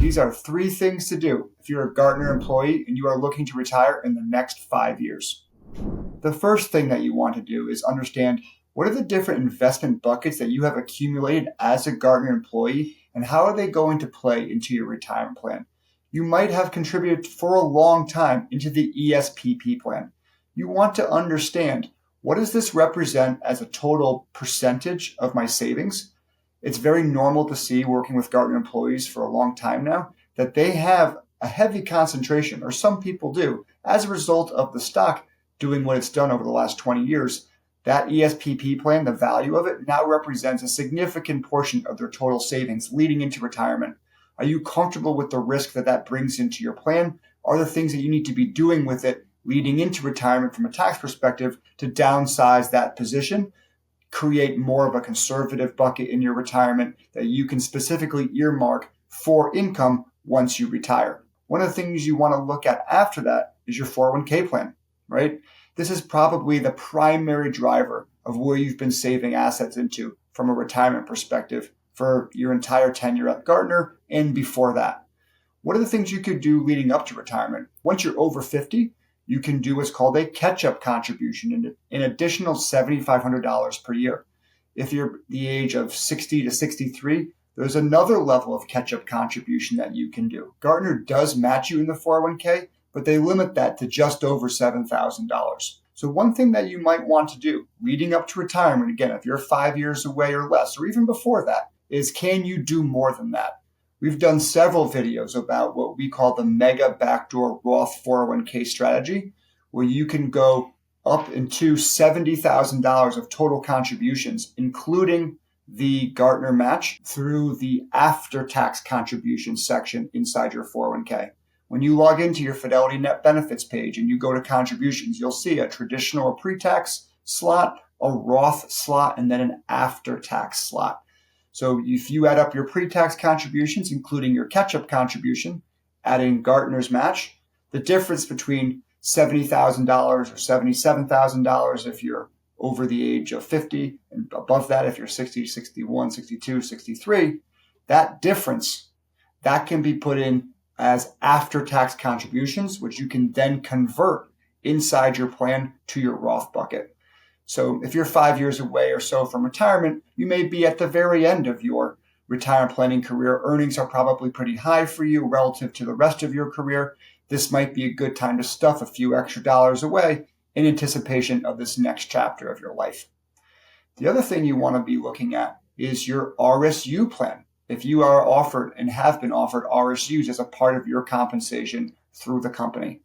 These are 3 things to do if you're a Gartner employee and you are looking to retire in the next 5 years. The first thing that you want to do is understand what are the different investment buckets that you have accumulated as a Gartner employee and how are they going to play into your retirement plan. You might have contributed for a long time into the ESPP plan. You want to understand, what does this represent as a total percentage of my savings? It's very normal to see, working with Gartner employees for a long time now, that they have a heavy concentration, or some people do, as a result of the stock doing what it's done over the last 20 years. That ESPP plan, the value of it, now represents a significant portion of their total savings leading into retirement. Are you comfortable with the risk that that brings into your plan? Are there things that you need to be doing with it leading into retirement from a tax perspective to downsize that position, create more of a conservative bucket in your retirement that you can specifically earmark for income once you retire? One of the things you want to look at after that is your 401k plan, right? This is probably the primary driver of where you've been saving assets into from a retirement perspective for your entire tenure at Gartner and before that. What are the things you could do leading up to retirement? Once you're over 50, you can do what's called a catch-up contribution, an additional $7,500 per year. If you're the age of 60 to 63, there's another level of catch-up contribution that you can do. Gartner does match you in the 401k, but they limit that to just over $7,000. So one thing that you might want to do leading up to retirement, again, if you're 5 years away or less, or even before that, is can you do more than that? We've done several videos about what we call the mega backdoor Roth 401k strategy, where you can go up into $70,000 of total contributions, including the Gartner match, through the after-tax contributions section inside your 401k. When you log into your Fidelity Net Benefits page and you go to contributions, you'll see a traditional pre-tax slot, a Roth slot, and then an after-tax slot. So if you add up your pre-tax contributions, including your catch-up contribution, add in Gartner's match, the difference between $70,000 or $77,000 if you're over the age of 50, and above that if you're 60, 61, 62, 63, that difference, that can be put in as after-tax contributions, which you can then convert inside your plan to your Roth bucket. So if you're 5 years away or so from retirement, you may be at the very end of your retirement planning career. Earnings are probably pretty high for you relative to the rest of your career. This might be a good time to stuff a few extra dollars away in anticipation of this next chapter of your life. The other thing you want to be looking at is your RSU plan. If you are offered and have been offered RSUs as a part of your compensation through the company.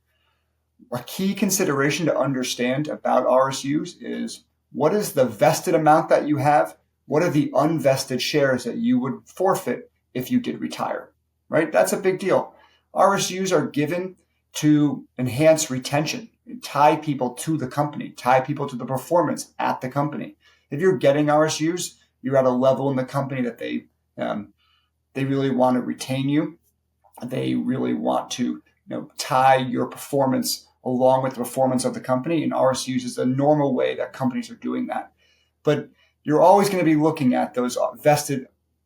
A key consideration to understand about RSUs is, what is the vested amount that you have? What are the unvested shares that you would forfeit if you did retire, right? That's a big deal. RSUs are given to enhance retention, tie people to the company, tie people to the performance at the company. If you're getting RSUs, you're at a level in the company that they really want to retain you. They really want to tie your performance along with the performance of the company, and RSUs is a normal way that companies are doing that. But you're always going to be looking at those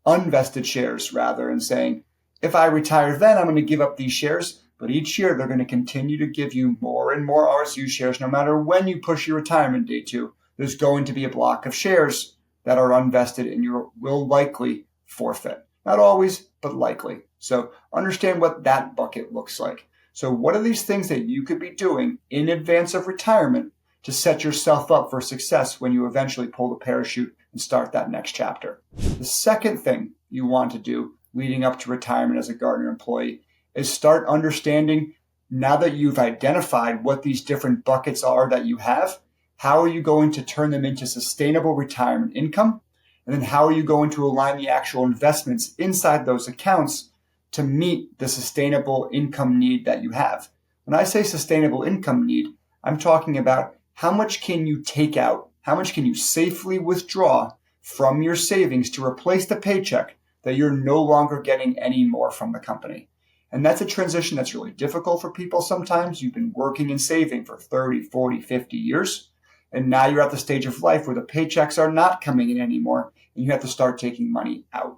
unvested shares rather, and saying, if I retire then, I'm going to give up these shares. But each year they're going to continue to give you more and more RSU shares. No matter when you push your retirement date to, there's going to be a block of shares that are unvested and you will likely forfeit. Not always, but likely. So understand what that bucket looks like. So what are these things that you could be doing in advance of retirement to set yourself up for success when you eventually pull the parachute and start that next chapter? The second thing you want to do leading up to retirement as a Gartner employee is start understanding, now that you've identified what these different buckets are that you have, how are you going to turn them into sustainable retirement income? And then how are you going to align the actual investments inside those accounts to meet the sustainable income need that you have? When I say sustainable income need, I'm talking about how much can you take out, how much can you safely withdraw from your savings to replace the paycheck that you're no longer getting any more from the company. And that's a transition that's really difficult for people sometimes. You've been working and saving for 30, 40, 50 years. And now you're at the stage of life where the paychecks are not coming in anymore and you have to start taking money out.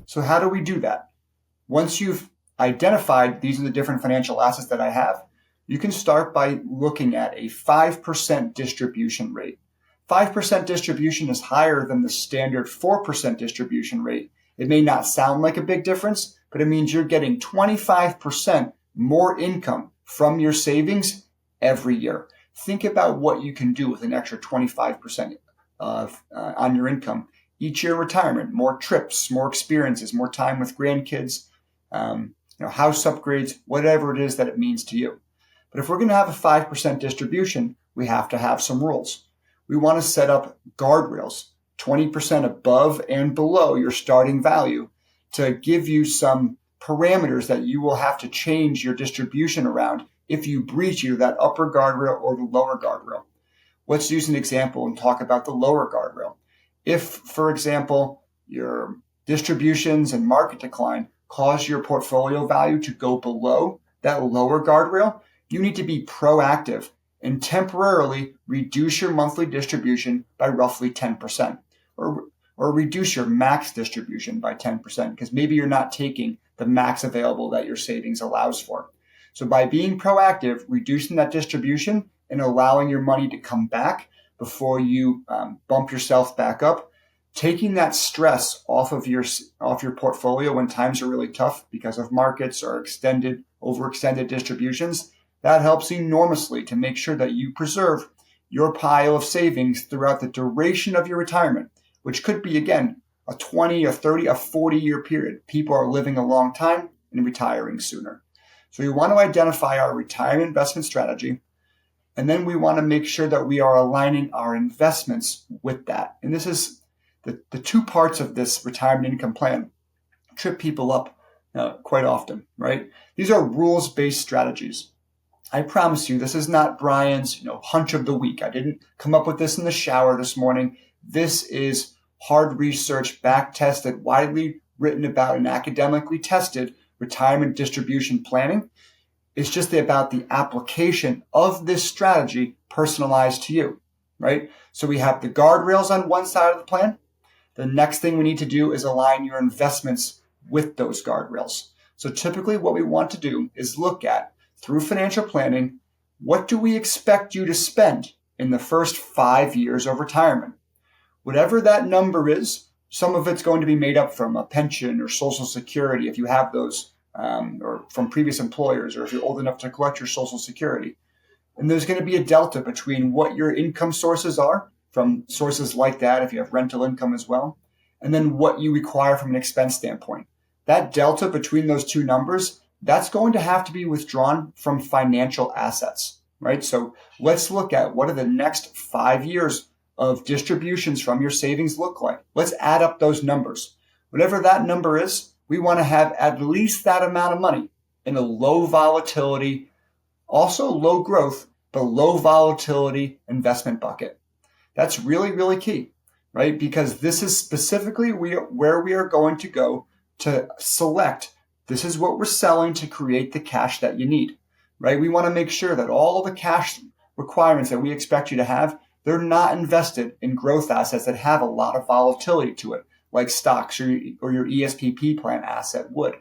So how do we do that? Once you've identified these are the different financial assets that I have, you can start by looking at a 5% distribution rate. 5% distribution is higher than the standard 4% distribution rate. It may not sound like a big difference, but it means you're getting 25% more income from your savings every year. Think about what you can do with an extra 25% on your income each year in retirement. More trips, more experiences, more time with grandkids, house upgrades, whatever it is that it means to you. But if we're going to have a 5% distribution, we have to have some rules. We want to set up guardrails, 20% above and below your starting value, to give you some parameters that you will have to change your distribution around if you breach either that upper guardrail or the lower guardrail. Let's use an example and talk about the lower guardrail. If, for example, your distributions and market decline cause your portfolio value to go below that lower guardrail, you need to be proactive and temporarily reduce your monthly distribution by roughly 10%, or reduce your max distribution by 10%, because maybe you're not taking the max available that your savings allows for. So by being proactive, reducing that distribution and allowing your money to come back before you bump yourself back up, taking that stress off your portfolio when times are really tough because of markets or overextended distributions, that helps enormously to make sure that you preserve your pile of savings throughout the duration of your retirement, which could be, again, a 20, a 30, a 40-year period. People are living a long time and retiring sooner. So we want to identify our retirement investment strategy, and then we want to make sure that we are aligning our investments with that. And this is the two parts of this retirement income plan trip people up quite often, right? These are rules-based strategies. I promise you, this is not Brian's, hunch of the week. I didn't come up with this in the shower this morning. This is hard research, back-tested, widely written about, and academically tested retirement distribution planning. It's just about the application of this strategy personalized to you, right? So we have the guardrails on one side of the plan. The next thing we need to do is align your investments with those guardrails. So typically what we want to do is look at, through financial planning, what do we expect you to spend in the first 5 years of retirement? Whatever that number is, some of it's going to be made up from a pension or Social Security if you have those, or from previous employers, or if you're old enough to collect your Social Security. And there's going to be a delta between what your income sources are from sources like that, if you have rental income as well, and then what you require from an expense standpoint. That delta between those two numbers, that's going to have to be withdrawn from financial assets, right? So let's look at what are the next 5 years of distributions from your savings look like. Let's add up those numbers. Whatever that number is, we want to have at least that amount of money in a low volatility, also low growth, but low volatility investment bucket. That's really, really key, right? Because this is specifically where we are going to go to select. This is what we're selling to create the cash that you need, right? We want to make sure that all of the cash requirements that we expect you to have, they're not invested in growth assets that have a lot of volatility to it, like stocks or your ESPP plan asset would.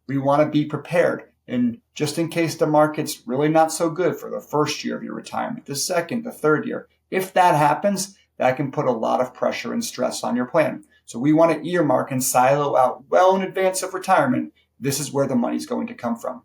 We want to be prepared, and just in case the market's really not so good for the first year of your retirement, the second, the third year, if that happens, that can put a lot of pressure and stress on your plan. So we want to earmark and silo out well in advance of retirement. This is where the money's going to come from.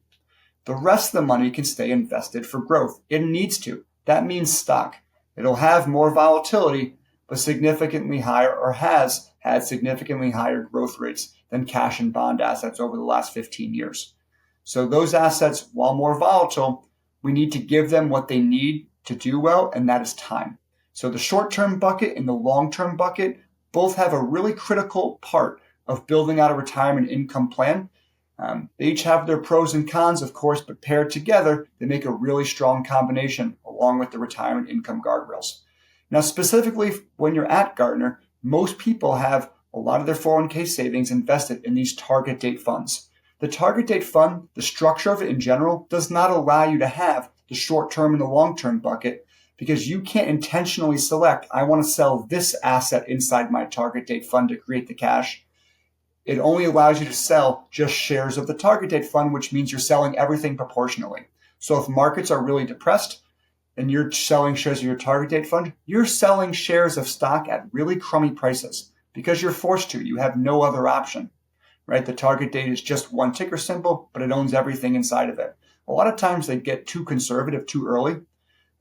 The rest of the money can stay invested for growth. It needs to. That means stock. It'll have more volatility, but significantly higher, or has had significantly higher growth rates than cash and bond assets over the last 15 years. So those assets, while more volatile, we need to give them what they need to do well, and that is time. So the short-term bucket and the long-term bucket both have a really critical part of building out a retirement income plan. They each have their pros and cons, of course, but paired together, they make a really strong combination along with the retirement income guardrails. Now, specifically when you're at Gartner, most people have a lot of their 401k savings invested in these target date funds. The target date fund, the structure of it in general, does not allow you to have the short-term and the long-term bucket, because you can't intentionally select, I want to sell this asset inside my target date fund to create the cash. It only allows you to sell just shares of the target date fund, which means you're selling everything proportionally. So if markets are really depressed and you're selling shares of your target date fund, you're selling shares of stock at really crummy prices because you're forced to. You have no other option, right? The target date is just one ticker symbol, but it owns everything inside of it. A lot of times they get too conservative too early.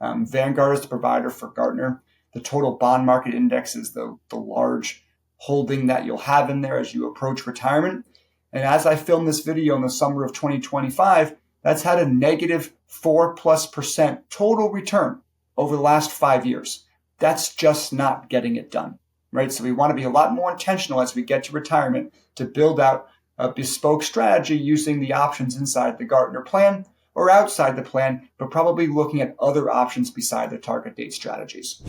Vanguard is the provider for Gartner. The total bond market index is the large holding that you'll have in there as you approach retirement. And as I filmed this video in the summer of 2025, that's had a negative 4+% total return over the last 5 years. That's just not getting it done, right? So we want to be a lot more intentional as we get to retirement to build out a bespoke strategy using the options inside the Gartner plan or outside the plan, but probably looking at other options beside the target date strategies.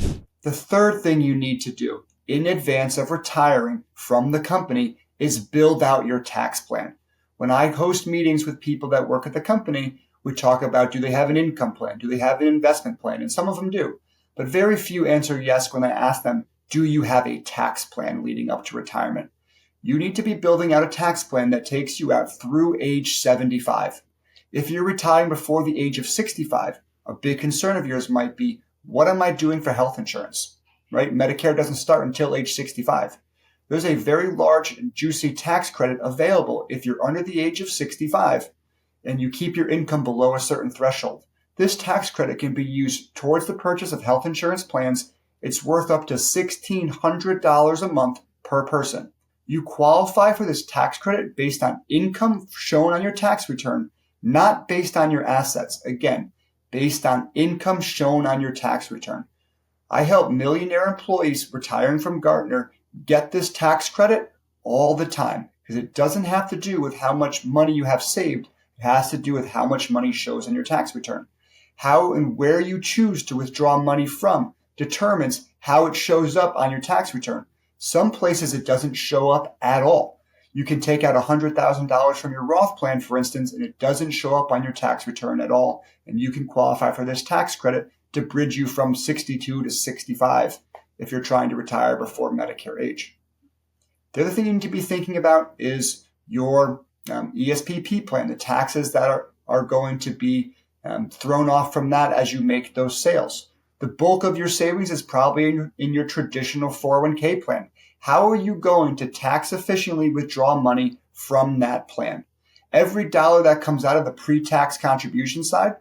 The third thing you need to do in advance of retiring from the company is build out your tax plan. When I host meetings with people that work at the company, we talk about, do they have an income plan? Do they have an investment plan? And some of them do. But very few answer yes when I ask them, do you have a tax plan leading up to retirement? You need to be building out a tax plan that takes you out through age 75. If you're retiring before the age of 65, a big concern of yours might be, what am I doing for health insurance? Right? Medicare doesn't start until age 65. There's a very large and juicy tax credit available if you're under the age of 65 and you keep your income below a certain threshold. This tax credit can be used towards the purchase of health insurance plans. It's worth up to $1,600 a month per person. You qualify for this tax credit based on income shown on your tax return, not based on your assets. Again, based on income shown on your tax return. I help millionaire employees retiring from Gartner get this tax credit all the time because it doesn't have to do with how much money you have saved. It has to do with how much money shows on your tax return. How and where you choose to withdraw money from determines how it shows up on your tax return. Some places it doesn't show up at all. You can take out $100,000 from your Roth plan, for instance, and it doesn't show up on your tax return at all. And you can qualify for this tax credit to bridge you from 62 to 65 if you're trying to retire before Medicare age. The other thing you need to be thinking about is your ESPP plan, the taxes that are going to be thrown off from that as you make those sales. The bulk of your savings is probably in your traditional 401k plan. How are you going to tax efficiently withdraw money from that plan? Every dollar that comes out of the pre-tax contribution side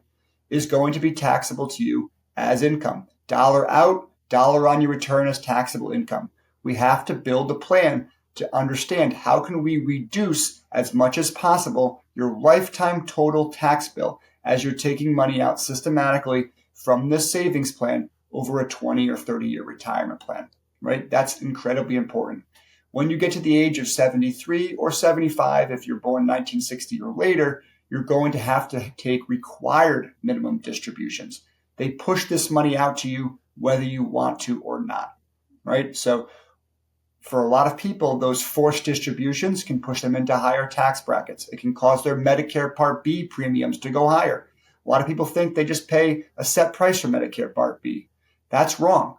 is going to be taxable to you as income. Dollar out, dollar on your return as taxable income. We have to build a plan to understand how can we reduce as much as possible your lifetime total tax bill as you're taking money out systematically from this savings plan over a 20 or 30-year retirement plan, right? That's incredibly important. When you get to the age of 73 or 75, if you're born 1960 or later, you're going to have to take required minimum distributions. They push this money out to you whether you want to or not, right? So for a lot of people, those forced distributions can push them into higher tax brackets. It can cause their Medicare Part B premiums to go higher. A lot of people think they just pay a set price for Medicare Part B. That's wrong.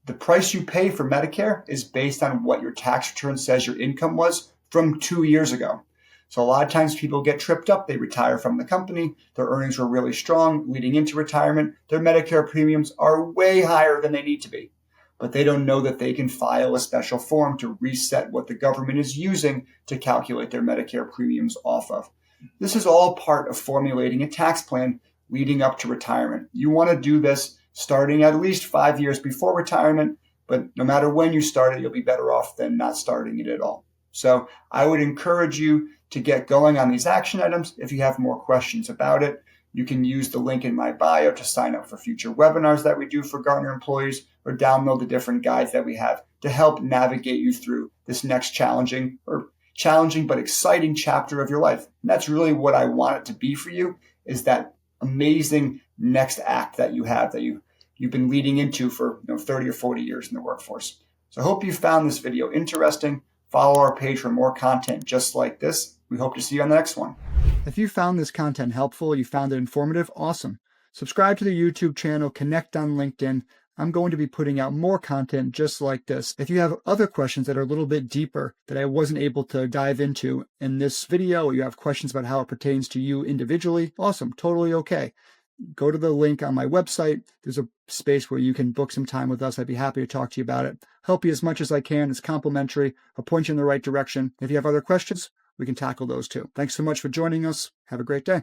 The price you pay for Medicare is based on what your tax return says your income was from 2 years ago. So a lot of times people get tripped up. They retire from the company. Their earnings were really strong leading into retirement. Their Medicare premiums are way higher than they need to be. But they don't know that they can file a special form to reset what the government is using to calculate their Medicare premiums off of. This is all part of formulating a tax plan leading up to retirement. You want to do this starting at least 5 years before retirement, but no matter when you start it, you'll be better off than not starting it at all. So I would encourage you to get going on these action items. If you have more questions about it, you can use the link in my bio to sign up for future webinars that we do for Gartner employees or download the different guides that we have to help navigate you through this next challenging but exciting chapter of your life. And that's really what I want it to be for you, is that amazing next act that you have that you've been leading into for 30 or 40 years in the workforce. So I hope you found this video interesting. Follow our page for more content just like this. We hope to see you on the next one. If you found this content helpful, you found it informative, awesome. Subscribe to the YouTube channel, connect on LinkedIn. I'm going to be putting out more content just like this. If you have other questions that are a little bit deeper that I wasn't able to dive into in this video, or you have questions about how it pertains to you individually, awesome, totally okay. Go to the link on my website. There's a space where you can book some time with us. I'd be happy to talk to you about it. Help you as much as I can. It's complimentary. I'll point you in the right direction. If you have other questions, we can tackle those too. Thanks so much for joining us. Have a great day.